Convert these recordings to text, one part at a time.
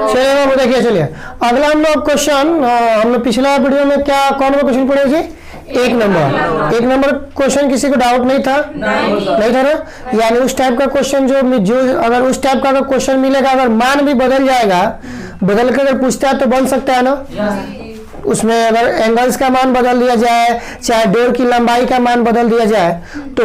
चलिए वो देखिए। चलिए अगला हम लोग क्वेश्चन, हमने पिछला वीडियो में क्या कौन सा क्वेश्चन पढ़े जी? 1 नंबर क्वेश्चन। किसी को डाउट नहीं था? नहीं था ना? यानी उस टाइप का क्वेश्चन जो अगर उस टाइप का क्वेश्चन मिलेगा, अगर मान भी बदल जाएगा, बदल कर अगर पूछता है तो बन सकता है ना? उसमें अगर एंगल्स का मान बदल दिया जाए, चाहे डोर की लंबाई का मान बदल दिया जाए, तो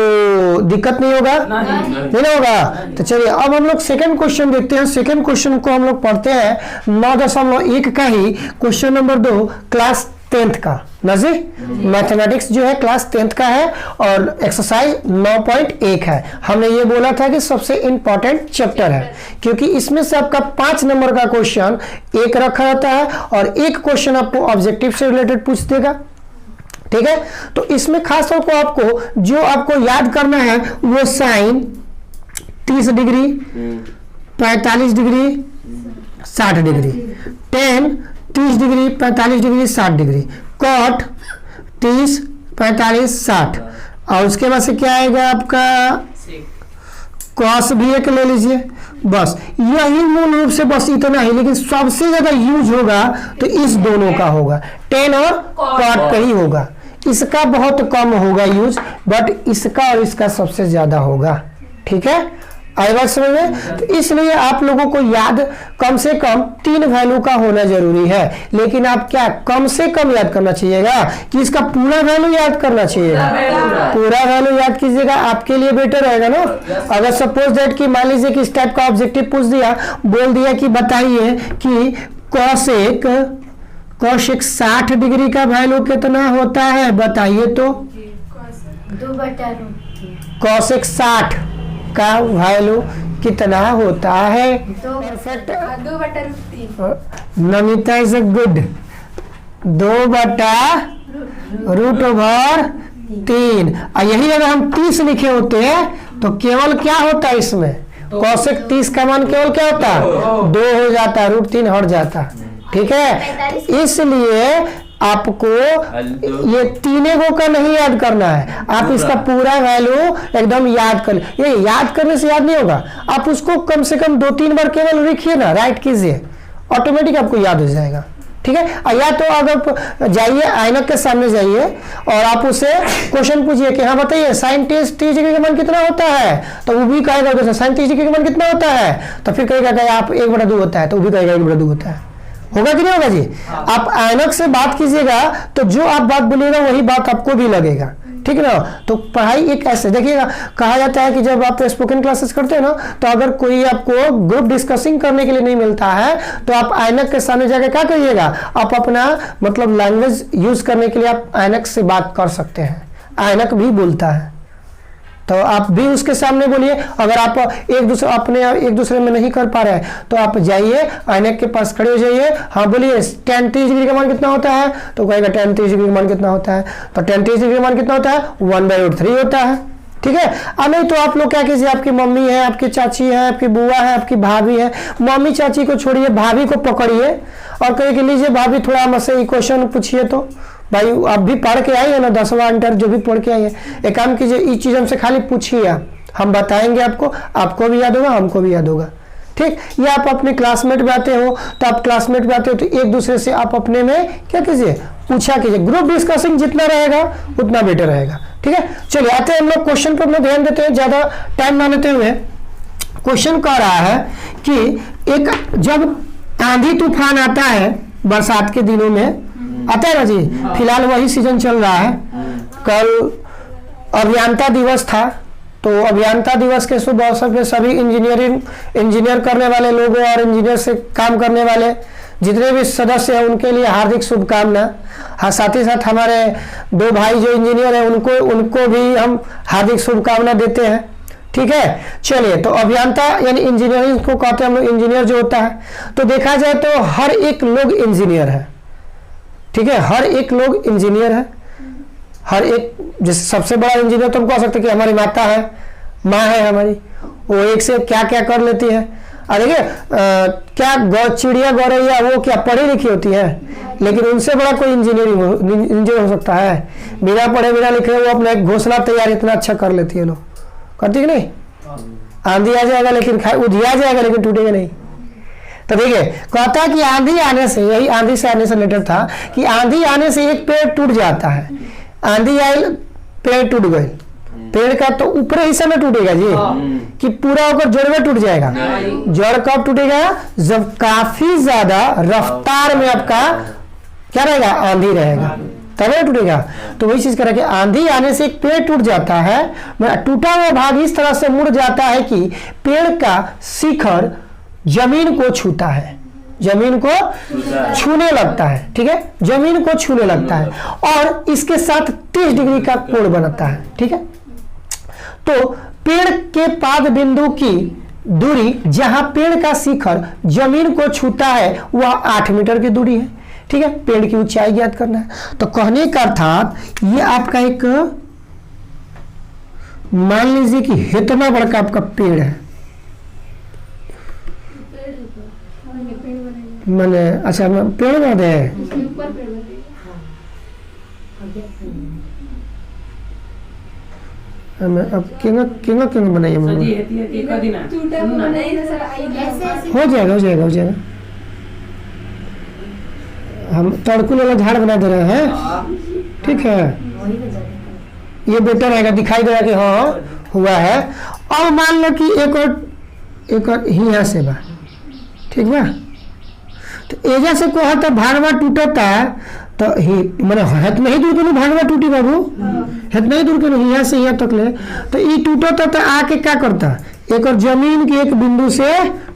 दिक्कत नहीं होगा? नहीं ना होगा। तो चलिए अब हम लोग सेकंड क्वेश्चन देखते हैं। सेकंड क्वेश्चन को हम लोग पढ़ते हैं 9.1 का ही, क्वेश्चन नंबर 2 क्लास 10th का। नजीर मैथमेटिक्स जो है क्लास 10th का है और एक्सरसाइज 9.1 है। हमने ये बोला था कि सबसे इंपॉर्टेंट चैप्टर है, क्योंकि इसमें से आपका 5 नंबर का क्वेश्चन एक रखा रहता है और एक क्वेश्चन आपको ऑब्जेक्टिव से रिलेटेड पूछ देगा। ठीक है, तो इसमें खास तौर को आपको जो आपको याद करना है वो sine 30 degree, 45 degree, 60 degree, tan 30 degree, 45 degree, 60 degree, cot 30, 45, 60, और उसके बाद से क्या आएगा आपका कॉस भी एक ले लीजिए। बस यही मूल रूप से बस इतना ही, लेकिन सबसे ज्यादा यूज होगा तो इस दोनों का होगा, टेन और कॉट का ही होगा। इसका बहुत कम होगा यूज, बट इसका और इसका सबसे ज्यादा होगा। ठीक है, आई बात समझ में? तो इसलिए आप लोगों को याद कम से कम 3 वैल्यू का होना जरूरी है, लेकिन आप क्या कम से कम याद करना चाहिएगा कि इसका पूरा वैल्यू याद करना चाहिएगा? पूरा वैल्यू याद कीजिएगा, आपके लिए बेटर रहेगा ना। अगर सपोज दैट कि मान लीजिए कि इस टाइप का ऑब्जेक्टिव पूछ दिया, बोल दिया कि बताइए कि कॉसेक 60 डिग्री का वैल्यू कितना होता है, बताइए तो। कॉसेक 60 का वैल्यू कितना होता है? Perfect. Namita is a good. 2/√3। यही अगर हम 30 लिखे होते हैं तो केवल क्या होता है इसमें? कॉसेक 30 का मान केवल क्या होता है? 2 हो जाता है, √3 हट जाता। ठीक है, तो इसलिए आपको ये तीनों का नहीं याद करना है, आप इसका पूरा वैल्यू एकदम याद कर। ये याद करने से याद नहीं होगा, आप उसको कम से कम 2-3 बार केवल लिखिए ना, राइट कीजिए, ऑटोमेटिक आपको याद हो जाएगा। ठीक है, या तो अगर जाइए ऐनक के सामने जाइए और आप उसे क्वेश्चन पूछिए कि हाँ बताइए साइन 30 डिग्री का मान कितना होता है, तो वो भी कहेगा साइन 30 डिग्री का मान कितना होता है, तो फिर कहेगा आप 1/2 होता है, तो वो भी कहेगा 1/2 होता है। होगा कि नहीं होगा जी? आप ऐनक से बात कीजिएगा तो जो आप बात बोलिएगा वही बात आपको भी लगेगा। ठीक है ना? तो पढ़ाई एक ऐसे देखिएगा, कहा जाता है कि जब आप स्पोकन क्लासेस करते हैं ना, तो अगर कोई आपको ग्रुप डिस्कसिंग करने के लिए नहीं मिलता है तो आप ऐनक के सामने जाकर क्या करिएगा, आप अपना मतलब लैंग्वेज यूज करने के लिए आप ऐनक से बात कर सकते हैं। ऐनक भी बोलता है, तो आप भी उसके सामने बोलिए। अगर आप एक दूसरे में नहीं कर पा रहे हैं तो आप जाइए ऐनक के पास खड़े हो जाइए, हाँ बोलिए tan 30 डिग्री का मान कितना होता है, तो कहेगा tan 30 डिग्री का मान कितना होता है, तो tan 30 डिग्री का मान कितना होता है, 1/√3 होता है। ठीक है, नहीं तो आप लोग क्या कीजिए, आपकी मम्मी है, आपकी चाची है, आपकी बुआ है, आपकी भाभी है, मम्मी चाची को छोड़िए, भाभी को पकड़िए और कहिए कि लीजिए भाभी थोड़ा हमसे क्वेश्चन पूछिए। तो भाई आप भी पढ़ के आई है ना, 10वां इंटर जो भी पढ़ के आई है, एक काम कीजिए, इस चीज हमसे खाली पूछिए, हम बताएंगे आपको भी याद होगा, हमको भी याद होगा। ठीक, या आप अपने क्लासमेट में आते हो तो आप क्लासमेट में आते हो तो एक दूसरे से आप अपने में क्या कीजिए, पूछा कीजिए। ग्रुप डिस्कसिंग जितना रहेगा उतना बेटर रहेगा। ठीक है, चलिए आते हैं हम लोग क्वेश्चन पर अपना ध्यान देते हैं, ज्यादा टाइम ना लेते हुए। क्वेश्चन कह रहा है कि एक जब आंधी तूफान आता है बरसात के दिनों में, आता है ना जी, फिलहाल वही सीजन चल रहा है। कल अभियंता दिवस था, तो अभियंता दिवस के शुभ अवसर पे सभी इंजीनियर करने वाले लोगों और इंजीनियर से काम करने वाले जितने भी सदस्य हैं उनके लिए हार्दिक शुभकामना। हाँ, साथ ही साथ हमारे 2 भाई जो इंजीनियर हैं उनको भी हम हार्दिक शुभकामना देते हैं। ठीक है, चलिए तो अभियंता यानी इंजीनियरिंग को कहते हैं हम लोग, इंजीनियर जो होता है, तो देखा जाए तो हर एक लोग इंजीनियर है। ठीक है, हर एक लोग इंजीनियर है, हर एक, जैसे सबसे बड़ा इंजीनियर तो हम कह सकते कि हमारी माता है, माँ है हमारी, वो एक से क्या क्या कर लेती है। और देखिए क्या चिड़िया गौरैया वो क्या पढ़ी लिखी होती है, लेकिन उनसे बड़ा कोई इंजीनियर हो सकता है? बिना पढ़े बिना लिखे वो अपना एक घोंसला तैयार इतना अच्छा कर लेती है। लोग करती कि नहीं? आंधी आ जाएगा लेकिन उधिया जाएगा लेकिन टूटेगा नहीं। तो देखिए कहता है कि आंधी आने से, यही आंधी से आने से रिलेटेड था कि आंधी आने से एक पेड़ टूट जाता है। आंधी आई, पेड़ टूट गए, पेड़ का तो ऊपरी हिस्सा में टूटेगा जी कि पूरा होकर जड़ में टूट जाएगा। जड़ कब टूटेगा? जब काफी ज्यादा रफ्तार में आपका क्या रहेगा? आंधी रहेगा, तभी टूटेगा। तो वही चीज करें कि आंधी आने से एक पेड़ टूट जाता है, टूटा हुआ भाग इस तरह से मुड़ जाता है कि पेड़ का शिखर जमीन को छूता है, जमीन को छूने लगता है। ठीक है, जमीन को छूने लगता है और इसके साथ 30 डिग्री का कोण बनता है। ठीक है, तो पेड़ के पाद बिंदु की दूरी जहां पेड़ का शिखर जमीन को छूता है वह 8 मीटर की दूरी है। ठीक है, पेड़ की ऊंचाई ज्ञात करना है। तो कहने का अर्थात ये आपका एक, मान लीजिए कि इतना बड़ा आपका पेड़ है, मैंने अच्छा पेड़ बना दे, अब केंगा बनाइए, हो जाएगा हो जाएगा हो जाएगा। हम तड़कुल वाला झाड़ बना दे रहे हैं। ठीक है, ये बेटर रहेगा, दिखाई देगा कि हाँ हुआ है। अब मान लो कि एक और यहाँ से बा, ठीक बा, तो एजा से को हता भागवा टूटता तो ही मैंने हत नहीं दूर के भागवा टूटी बाबू, हत नहीं दूर के यहाँ से यहाँ तक ले, तो ये टूटता तो आके क्या करता? एक और जमीन के एक बिंदु से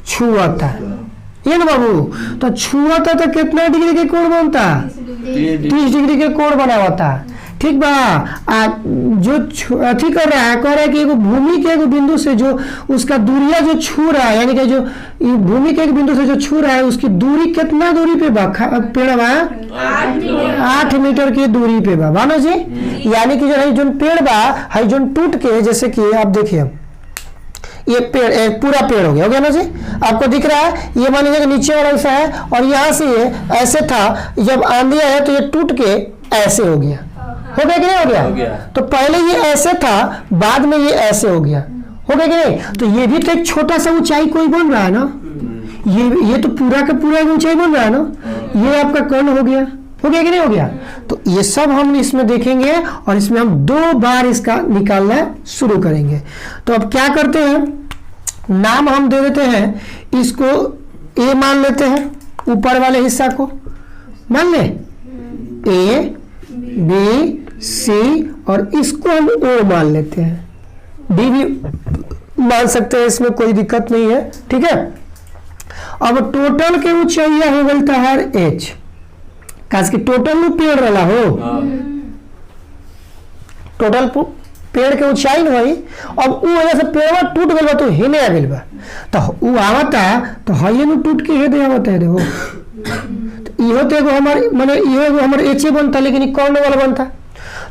छुआता, ये ना बाबू, तो छुआता तो कितना डिग्री के कोण बनता? 30 डिग्री के कोण बना होता। ठीक बा, जो अथी कर रहा है, कह रहा है कि भूमि के एक बिंदु से जो उसका दूरिया जो छू रहा है, यानी कि जो भूमि के एक बिंदु से जो छू रहा है उसकी दूरी कितना दूरी पे बा? पेड़ बा 8 मीटर की दूरी पे बा मानो जी। यानी कि जो है जो पेड़ बा है जो टूट के, जैसे कि आप देखिए ये पेड़ पूरा पेड़ हो गया ना जी, आपको दिख रहा है। ये मान लीजिए नीचे वाला ऐसा है और यहाँ से ये ऐसे था, जब आंधी आया तो ये टूट के ऐसे हो गया, हो गया कि नहीं हो गया? तो पहले ये ऐसे था, बाद में ये ऐसे हो गया, हो गया कि नहीं? तो ये भी तो एक छोटा सा ऊंचाई कोई बन रहा है ना, ये तो पूरा का पूरा ऊंचाई बन रहा है ना। ये आपका कर्ण हो गया, हो गया कि नहीं हो गया? तो ये सब हम इसमें देखेंगे और इसमें हम 2 बार इसका निकालना शुरू करेंगे। तो अब क्या करते हैं, नाम हम दे देते हैं, इसको ए मान लेते हैं, ऊपर वाले हिस्सा को मान ले ए बी सी, और इसको हम ओ मान लेते हैं, डी भी मान सकते हैं, इसमें कोई दिक्कत नहीं है। ठीक है, अब टोटल के ऊंचाई हो गलता है एच, काश की टोटल में पेड़ रहा हो, टोटल पेड़ के ऊंचाई न होई। अब उ वजह से पेड़वा टूट गल तो हेने आ गइल बा, तो उ आवता तो हये न टूट के हे दे आवता है। देखो तो इहो तो एगो हमर माने इहो एगो हमर एचे बनता, लेकिन ई कौन वाला बनता।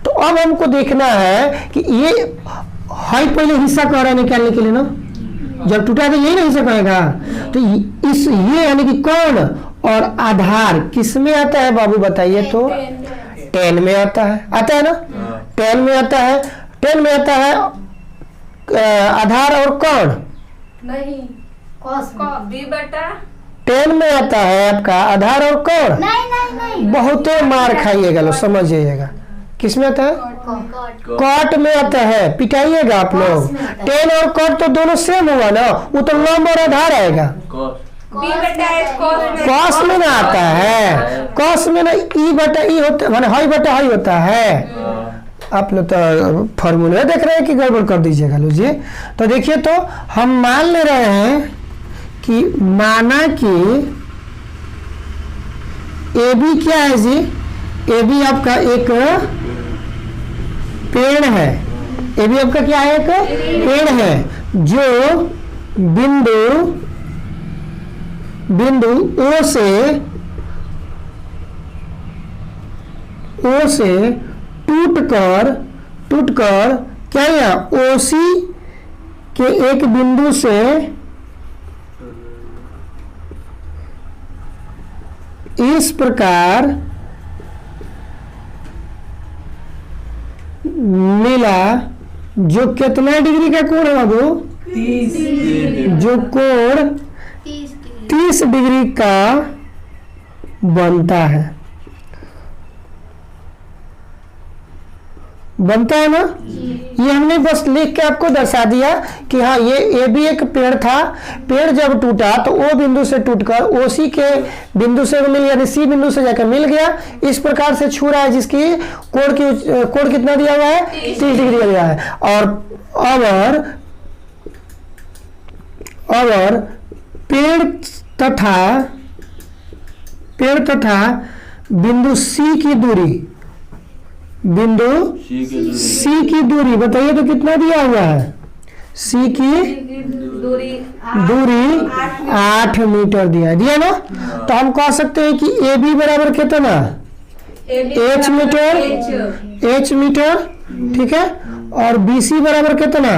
तो अब हमको देखना है कि ये हाई पहले हिस्सा कह रहा है निकालने के लिए ना, जब टूटा तो यही ना हिस्सा कहेगा। तो इस ये यानी कि कौन और आधार किस में आता है बाबू बताइए? तो 10 में आता है ना, 10 में आता है, 10 में आता है आधार और कौन नहीं, कॉस बी बटा 10 में आता है आपका आधार और कौन। नहीं बहुत मार खाइएगा, लो समझ जाइएगा। किस में आता है? कॉट में आता है, पिटाइएगा आप लोग। 10 और कॉट तो दोनों सेम हुआ ना, वो तो लंब और आधार आएगा। कॉस में ना आता है, कॉस में ना ई बटा ई होता है, हाई बटा हाई होता है। आप लोग तो फॉर्मूला देख रहे हैं कि गड़बड़ कर दीजिएगा लो जी। तो देखिए, तो हम मान ले रहे हैं कि माना कि ए बी क्या है जी? ए बी आपका एक पेड़ है, ए बी आपका क्या है? एक पेड़ है जो बिंदु ओ से टूटकर क्या है? ओसी के एक बिंदु से इस प्रकार मिला, जो कितना डिग्री का कोण है बाबू? 30 जो कोण 30 डिग्री का बनता है है ना। ये हमने बस लिख के आपको दर्शा दिया कि हाँ ये भी एक पेड़ था, पेड़ जब टूटा तो ओ बिंदु से टूटकर ओसी के बिंदु से मिल गया, सी बिंदु से जाकर मिल गया। इस प्रकार से छू रहा है, जिसकी कोण कितना दिया हुआ है, 30 डिग्री दिया है। और अगर पेड़ तथा बिंदु सी की दूरी बताइए तो कितना दिया हुआ है, सी की दूरी 8 मीटर दिया ना। तो हम कह सकते हैं कि ए बी बराबर कितना, एच मीटर, ठीक है। और बी सी बराबर कितना,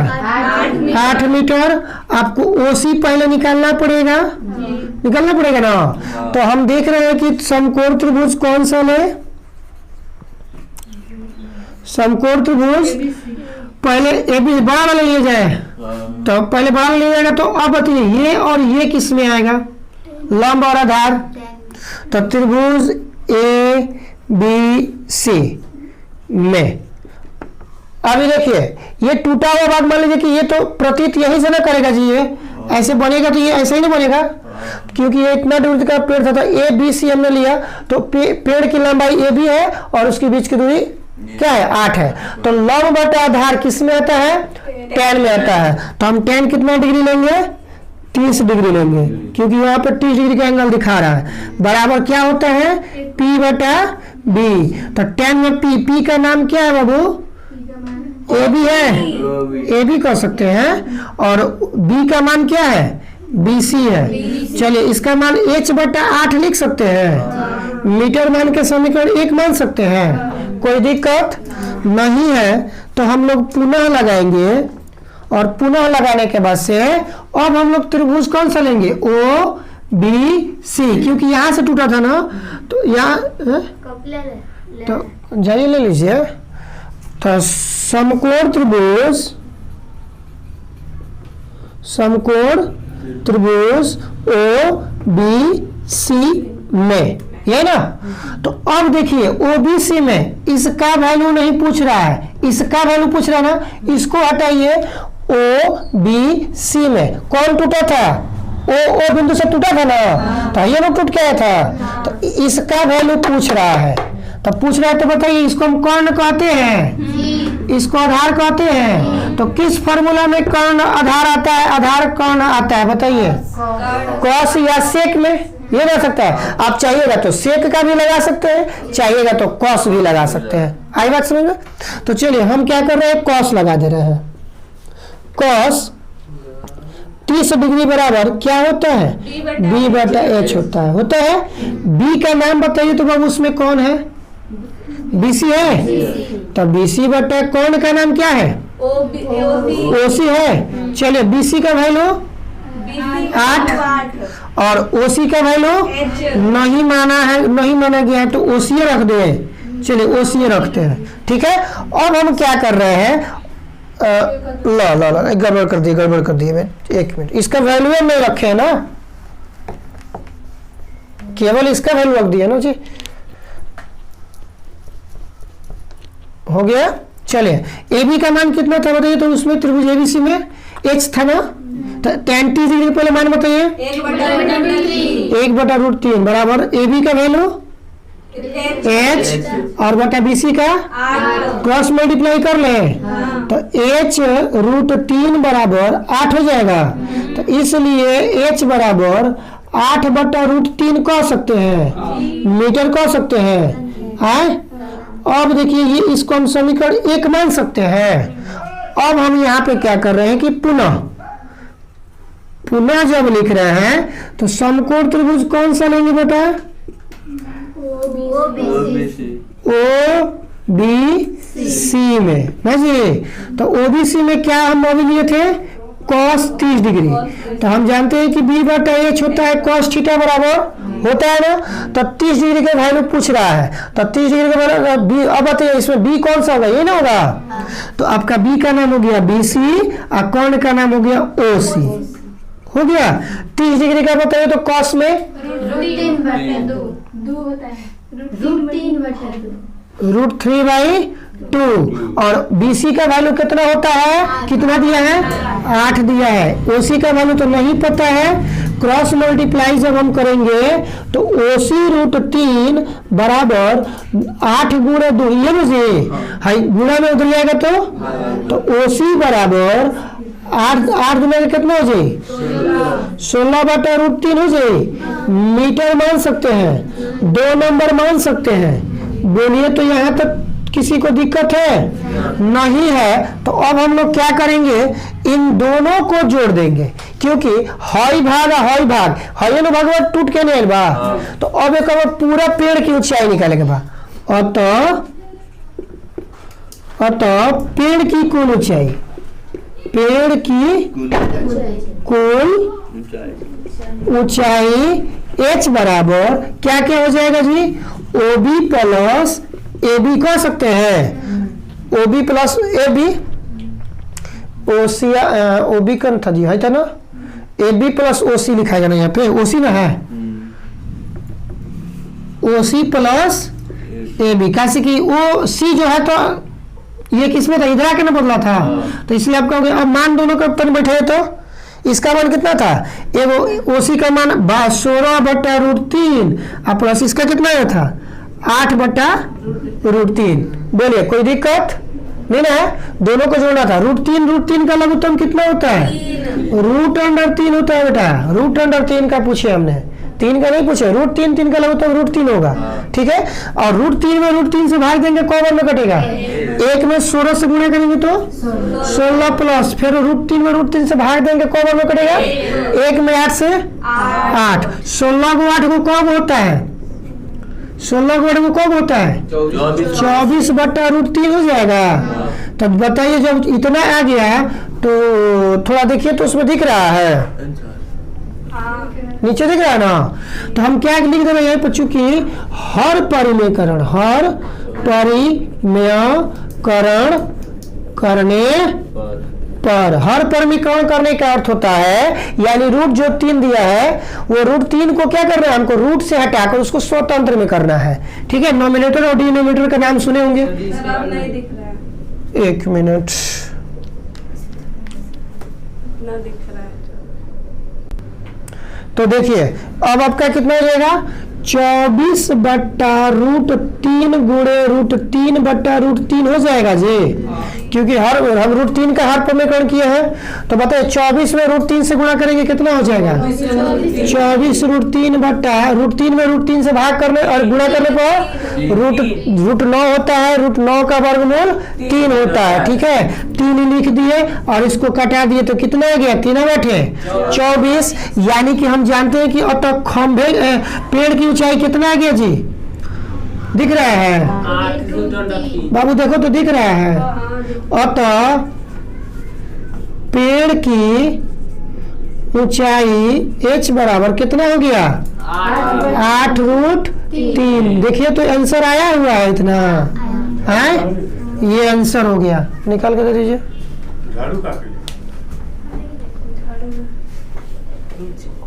8 मीटर। आपको ओ सी पहले निकालना पड़ेगा ना। तो हम देख रहे हैं कि समकोण त्रिभुज कौन सा है, समकोण त्रिभुज पहले ए बी बड़ा वाला लिया जाए, तो पहले बड़ा लिया जाएगा। तो अब बताइए ये और ये किस में आएगा, लंब और आधार। तो त्रिभुज ए बी सी में अभी देखिए ये टूटा हुआ भाग मान लीजिए कि ये तो प्रतीत यहीं से ना करेगा जी, ये ऐसे बनेगा तो ये ऐसे ही नहीं बनेगा, क्योंकि ये इतना दूरी का पेड़ था। तो ए बी सी हमने लिया तो पेड़ की लंबाई ए बी है और उसके बीच की दूरी क्या है, 8 है। तो लंब बटा आधार किस में आता है, tan में आता है। तो हम tan कितना डिग्री लेंगे, 30 डिग्री लेंगे, क्योंकि यहाँ पर 30 डिग्री का एंगल दिखा रहा है। बराबर क्या होता है, P बटा B। तो tan में P का नाम क्या है बाबू, ए बी है, ए बी कह सकते हैं। और B का मान क्या है, BC है। चलिए इसका मान H बटा 8 लिख सकते हैं, मीटर मान के समीकरण 1 मान सकते हैं, कोई दिक्कत नहीं है। तो हम लोग पुनः लगाएंगे और पुनः लगाने के बाद से अब हम लोग त्रिभुज कौन सा लेंगे, O B C, क्योंकि यहाँ से टूटा था ना। तो यहाँ तो जाइए ले लीजिए। तो समकोण त्रिभुज O B C में, ये ना। तो अब देखिए OBC में इसका वैल्यू नहीं पूछ रहा है, इसका वैल्यू पूछ रहा है ना। इसको हटाइए, OBC में कौन टूटा था, ओ बिंदु से टूटा था ना, तो ये लोग टूट गया था। तो इसका वैल्यू पूछ रहा है, तो पूछ रहा है तो बताइए इसको हम कर्ण कहते हैं, इसको आधार कहते हैं। तो किस फॉर्मूला में कर्ण आधार आता है, आधार कर्ण आता है बताइए, कॉस या सेक में ये लगा सकता है। आप चाहिएगा तो सेक का भी लगा सकते हैं, चाहिएगा तो कॉस भी लगा सकते हैं। आई बात समझ में। तो चलिए हम क्या कर रहे हैं, कॉस लगा दे रहे हैं। कॉस 30 डिग्री बराबर क्या होता है, B बटा H होता है। B का नाम बताइए तो बाबू उसमें कौन है, BC है। तो BC बटा कौन का नाम क्या है, OC है। चलिए BC का वैल्यू 8 और OC का वैल्यू नहीं माना गया है, तो OC रख दे। चलिए OC रखते हैं, ठीक है। अब हम क्या कर रहे हैं, ला गड़बड़ कर दिए मैं, 1 मिनट। इसका वैल्यू में रखे ना, केवल इसका वैल्यू रख दिया ना जी, हो गया। चलिए AB का मान कितना था बताइए, तो उसमें त्रिभुज ABC में H था ना। तो tan 30 डिग्री पहले मान बताइए, 1 बटा √3 बराबर AB का वैल्यू H और बटा BC का क्रॉस मल्टीप्लाई कर ले। तो H √3 बराबर 8 हो जाएगा। तो इसलिए H बराबर 8 बटा √3 कह सकते हैं, मीटर कह सकते हैं। अब देखिए ये इसको हम समीकरण 1 मान सकते हैं। अब हम यहाँ पे क्या कर रहे हैं कि पुनः जब लिख रहे हैं तो समकोण त्रिभुज कौन सा लेंगे बेटा, OBC में ना जी। तो OBC में क्या हम अभी लिए थे, cos 30 डिग्री। तो हम जानते हैं कि B बटा H होता है cos थीटा बराबर होता है ना। तो 30 डिग्री का वैल्यू पूछ रहा है, तो 30 डिग्री का वैल्यू B। अब बताइए इसमें B कौन सा होगा, ये ना होगा। तो आपका B का नाम हो गया BC और कर्ण का नाम हो गया OC, हो गया। 30 डिग्री का बताइए तो कॉस में दो होता है √3/2 और BC का वैल्यू कितना होता है, कितना दिया है, 8 दिया है। OC का वैल्यू तो नहीं पता है, क्रॉस मल्टीप्लाई जब हम करेंगे तो OC √3 बराबर 8 गुणे 2, ये मुझे गुणा में उधर जाएगा तो OC बराबर 8 गुना कितना हो जाए, 16/√3 हो जाए। मीटर मान सकते हैं, 2 नंबर मान सकते हैं, बोलिए तो यहाँ तक किसी को दिक्कत है, नहीं है। तो अब हम लोग क्या करेंगे, इन दोनों को जोड़ देंगे, क्योंकि हई भाग हई ना भाग टूट के नहीं बा। तो अब एक पूरा पेड़ की ऊंचाई निकालेंगे बा। अतः पेड़ की कुल ऊंचाई, पेड़ की कुल ऊंचाई H बराबर क्या क्या हो जाएगा जी, OB प्लस AB कह सकते हैं, OB प्लस AB, OB कौन था जी, है था ना, AB प्लस OC लिखा जाना यहाँ पे, OC ना है, OC प्लस AB, कैसे कि OC जो है तो ये किसमें था, इधर आके ना बदला था, तो इसलिए आप कहोगे अब मान दोनों का ऊपर बैठे तो इसका मान कितना था, एगो OC का मान 16/√3 और प्लस इसका कितना आया था 8/√3। बोलिए कोई दिक्कत नहीं ना, दोनों को जोड़ना था। √3 का लघुत्तम कितना होता है, √3 होता है बेटा, √3 का पूछे हमने, 3 का नहीं पूछे, √3 का लघुत्तम √3 होगा, ठीक है। और √3 में √3 से भाग देंगे, कौ बार में कटेगा, एक में 16 से गुणा करेंगे तो 16 प्लस, फिर √3 में √3 से भाग देंगे, कौ बार में कटेगा, एक में 8 से 8, 16 को 8 को कब होता है, 16 को 8 को कब होता है, 24/√3 हो जाएगा। तब बताइए जब इतना आ गया तो थोड़ा देखिए तो उसमें दिख रहा है, नीचे दिख रहा है ना, तो हम क्या लिख देंगे यहाँ पर, चूंकि हर परिमेयकरण करने पर, हर परिमेयकरण करने का अर्थ होता है, यानी रूट जो 3 दिया है वो √3 को क्या करना है, हमको रूट से हटाकर उसको स्वतंत्र में करना है, ठीक है। नोमिनेटर और डिनोमिनेटर का नाम सुने होंगे, नहीं दिख रहा है, एक मिनट, ना दिख रहा है। तो देखिए अब आपका कितना हो जाएगा, 24/√3 गुणे √3/√3 हो जाएगा जी, क्योंकि हम √3 का हर परिमेयकरण किए हैं। तो बताइए 24 में √3 से गुणा करेंगे कितना हो जाएगा, 24 √3 में √3 से भाग करने और गुणा करने पर √9 होता है, √9 का वर्गमूल 3 होता है, ठीक है। 3 लिख दिए और इसको कटा दिए तो कितना आ गया, 3 बैठे 24, यानी कि हम जानते हैं कि अतः खंभे पेड़ की ऊंचाई कितना आ गया जी, दिख रहा है बाबू, देखो तो दिख रहा है। अतः पेड़ की ऊंचाई H बराबर कितना हो गया, 8√3। देखिए तो आंसर आया हुआ है इतना, है ये आंसर हो गया, निकाल के दे दीजिए।